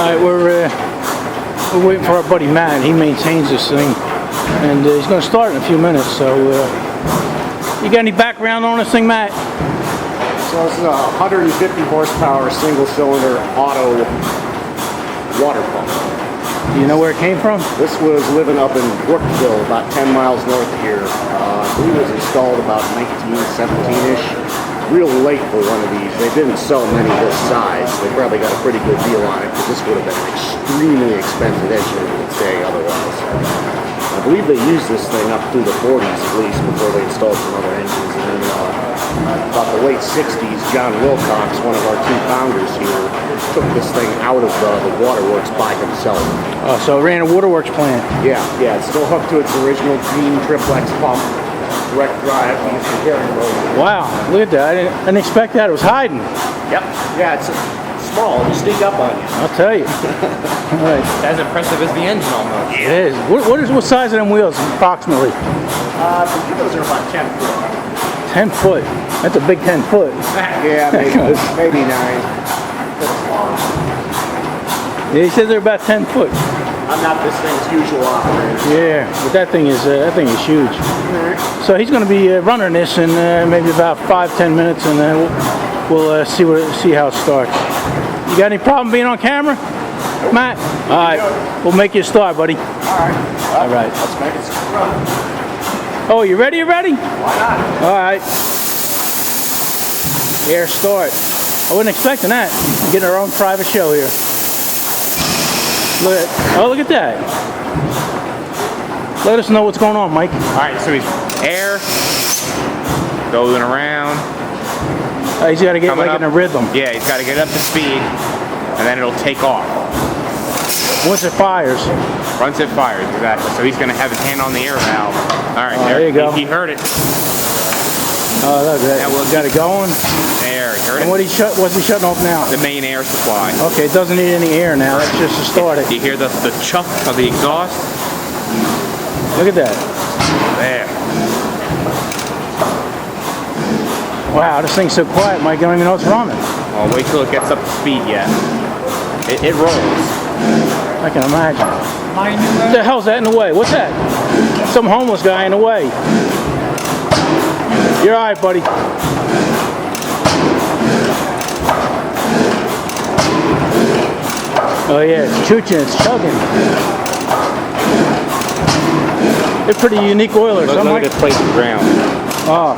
Alright, we're waiting for our buddy Matt. He maintains this thing, and he's going to start in a few minutes. So, you got any background on this thing, Matt? So this is a 150 horsepower single-cylinder Otto water pump. Do you know where it came from? This was living up in Brookville, about 10 miles north of here. I believe it was installed about 1917-ish. Real late for one of these. They didn't sell many this size. They probably got a pretty good deal on it, because this would have been an extremely expensive engine today otherwise. I believe they used this thing up through the 40s at least before they installed some other engines. And then about the late 60s, John Wilcox, one of our two founders here, took this thing out of the waterworks by himself. Oh, so it ran a waterworks plant. Yeah, it's still hooked to its original green triplex pump. Direct drive, Wow, look at that. I didn't expect that. It was hiding. Yep. Yeah, it's small. It'll sneak up on you. I'll tell you. All right. As impressive as the engine almost. It is. What size are them wheels approximately? The wheels are about 10 foot. 10 foot. That's a big 10 foot. Yeah, maybe 9. Yeah, he says they're about 10 foot. I'm not this thing's usual operator. Yeah, but that thing is huge. So he's going to be running this in maybe about 5-10 minutes, and then we'll see how it starts. You got any problem being on camera, Matt? All right, we'll make you a start, buddy. All right. Let's make it run. Oh, you ready? Why not? All right. Air start. I wasn't expecting that. We're getting our own private show here. Look at that. Let us know what's going on, Mike. Alright, so he's air, going around. He's got to get like in a rhythm. Yeah, he's got to get up to speed, and then it'll take off. Once it fires. Once it fires, exactly. So he's going to have his hand on the air valve. Alright, there you go. He heard it. Oh, look at that. Got it going. There, he heard it. And what's he shutting off now? The main air supply. Okay, it doesn't need any air now. That's just to start it. You hear the chuck of the exhaust? Look at that. There. Wow, this thing's so quiet, Mike. I don't even know it's running. Well, wait till it gets up to speed yet. It rolls. I can imagine. What the hell's that in the way? What's that? Some homeless guy in the way. You're all right, buddy. Oh yeah, it's chooching, it's chugging. They're pretty unique oilers. Look at this place in ground. Oh.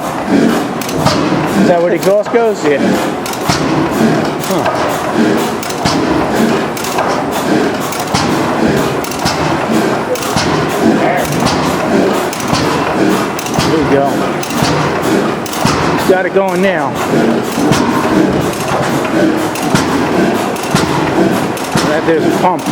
Is that where the exhaust goes? Yeah. Huh. There you go. Got it going now. There's a pump.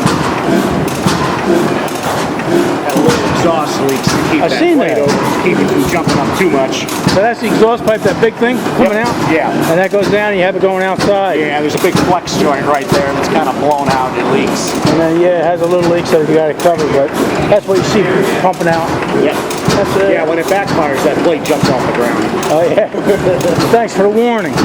Got a little exhaust leaks to keep that blade over, to keep it from jumping up too much. So that's the exhaust pipe, that big thing coming out? Yeah. And that goes down and you have it going outside? Yeah, there's a big flex joint right there that's kind of blown out and it leaks. And then, yeah, it has a little leak so you got it covered, but that's what you see pumping out. Yeah. Yeah, when it backfires, that blade jumps off the ground. Oh, yeah. Thanks for the warning.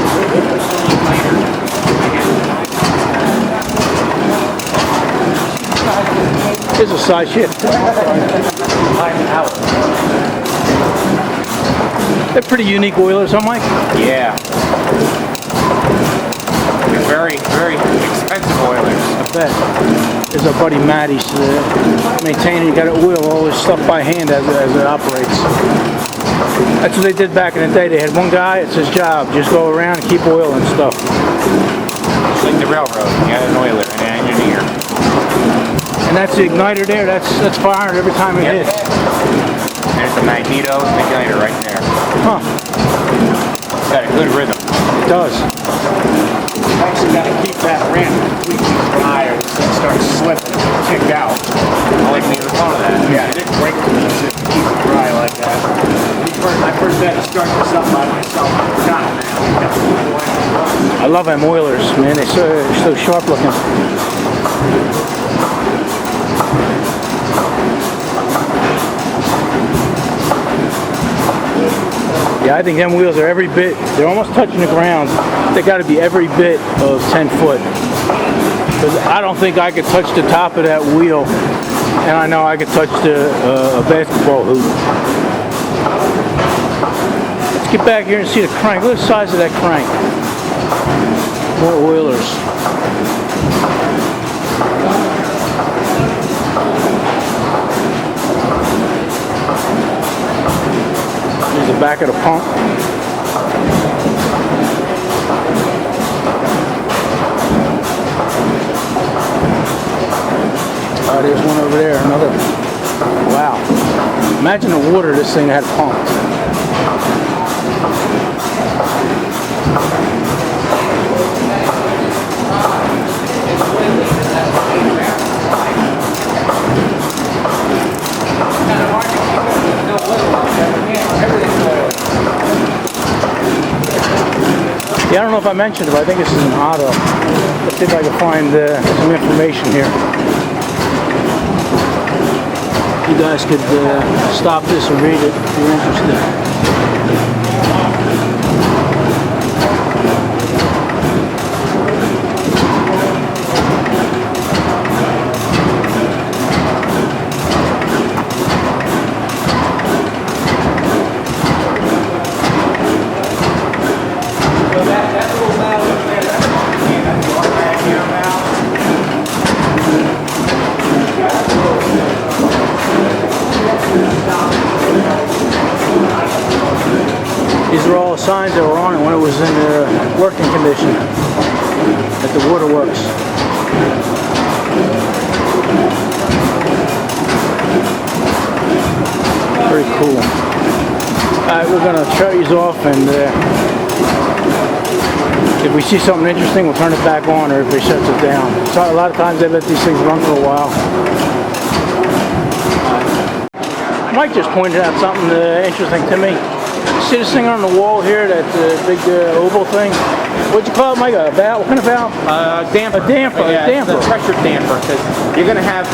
Here's a side shift. They're pretty unique oilers, huh, Mike? Yeah. They're very, very expensive oilers. I bet. There's our buddy Matt. He's maintaining. You got to oil all this stuff by hand as it operates. That's what they did back in the day. They had one guy. It's his job. Just go around and keep oiling stuff. It's like the railroad. You got an oiler and an engineer. And that's the igniter there. That's firing every time it hits. And it's a magneto igniter right there. Huh. It's got a good rhythm. It does. Actually got to keep that ramp completely dry or it's going to start slipping and kick out. I like the thought of that. Yeah, it didn't break the piece if you keep it dry like that. I first had to start this up by myself. I forgot now. I love them oilers, man. They're so sharp looking. Yeah, I think them wheels are every bit, they're almost touching the ground. They got to be every bit of 10 foot. Because I don't think I could touch the top of that wheel, and I know I could touch a basketball hoop. Let's get back here and see the crank. Look at the size of that crank. More oilers. Here's the back of the pump. There's one over there, another. Wow. Imagine the water this thing had pumped. Yeah, I don't know if I mentioned it, but I think this is an Otto. Let's see if I can find some information here. You guys could stop this and read it if you're interested. These are all signs that were on it when it was in working condition at the waterworks. Pretty cool. Alright, we're going to shut these off, and if we see something interesting, we'll turn it back on, or if it shuts it down. So a lot of times they let these things run for a while. Mike just pointed out something interesting to me. See this thing on the wall here, that big oval thing? What'd you call it, Mike? A valve? What kind of valve? Damper. A damper. Yeah, a damper. it's a pressure damper, because you're going to have,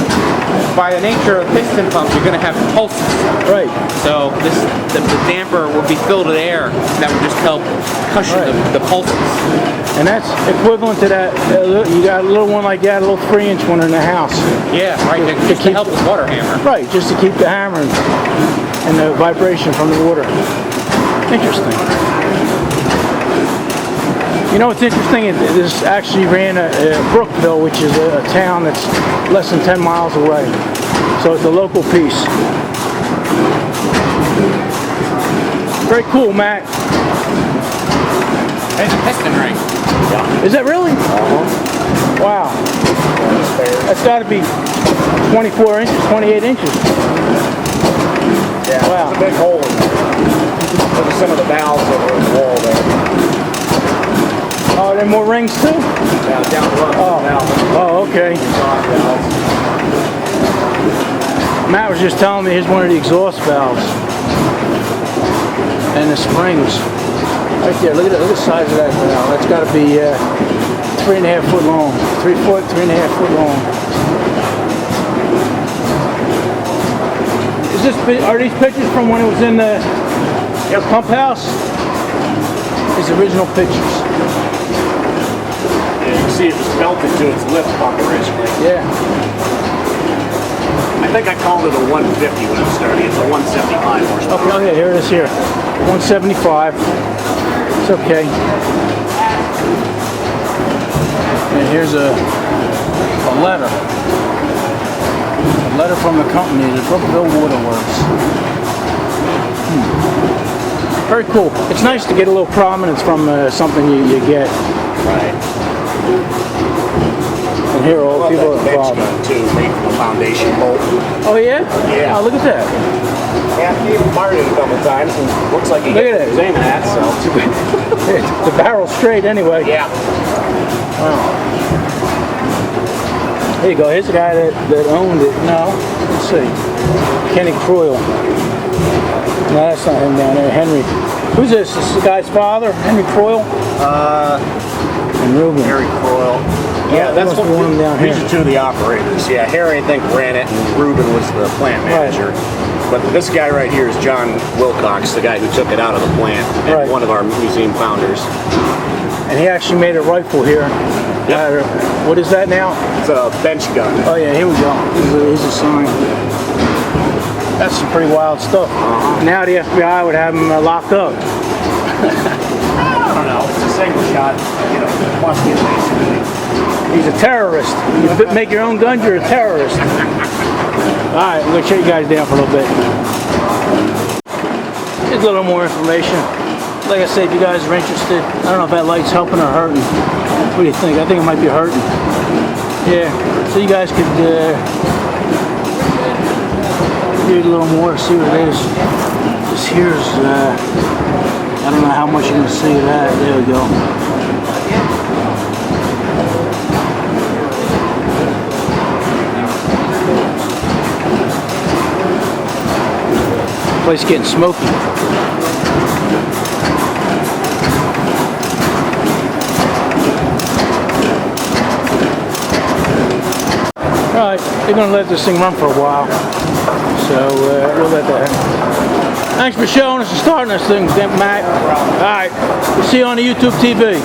by the nature of piston pumps, you're going to have pulses. Right. So the damper will be filled with air that will just help cushion the pulses. And that's equivalent to that. You got a little one like that, a little 3-inch one in the house. Yeah, right. Just to help with water hammer. Right, just to keep the hammer and the vibration from the water. Interesting. You know what's interesting? This actually ran at Brookville, which is a town that's less than 10 miles away. So it's a local piece. Very cool, Matt. There's a piston ring. Yeah. Is that really? Uh-huh. Wow. That's got to be 24 inches, 28 inches. Yeah, wow. there's a big hole in there. Those are some of the valves that were in the wall there. Oh, are there more rings too? Yeah, down the road. Oh, okay. Matt was just telling me here's one of the exhaust valves. And the springs. Right there, look at the size of that valve. That's got to be 3.5 foot long. 3 foot, 3.5 foot long. Are these pictures from when it was in the pump house? His original pictures. Yeah, you can see it was belted to its lip pump originally. Yeah. I think I called it a 150 when it started. It's a 175 horsepower. Okay, here it is here. 175. It's okay. And here's a letter. A letter from the company, the Brookville Waterworks. Very cool. It's nice to get a little prominence from something you get. Right. And here all people are involved. Gun too, made from a foundation bolt. Oh yeah? Yeah. Oh, look at that. Yeah, he even fired it a couple times, and looks like he Look at was it. aiming at. So The barrel's straight anyway. yeah. Wow. Here you go. Here's the guy that owned it. No, let's see. Kenny Croyle. No, that's not him down there. Henry. Who's this? This is the guy's father? Henry Croyle? And Ruben. Harry Croyle. Yeah, that's must be one of them down these here. are two of the operators. Yeah, Harry I think ran it, and Ruben was the plant manager. But this guy right here is John Wilcox, the guy who took it out of the plant, and Right. one of our museum founders. And he actually made a rifle here. What is that now? It's a bench gun. Oh yeah, here we go. Here's a sign. That's some pretty wild stuff. Now the FBI would have him locked up. I don't know. It's a single shot. You know, once you basically. He's a terrorist. You make your own guns, you're a terrorist. Alright, I'm going to shut you guys down for a little bit. Here's a little more information. Like I said, if you guys are interested, I don't know if that light's helping or hurting. What do you think? I think it might be hurting. Yeah, so you guys could read a little more, see what it is. This here's, I don't know how much you're going to see of that. There we go. Place getting smoky. Alright, they're going to let this thing run for a while. So we'll let that happen. Thanks for showing us and starting this thing, Matt. Alright, we'll see you on the YouTube TV.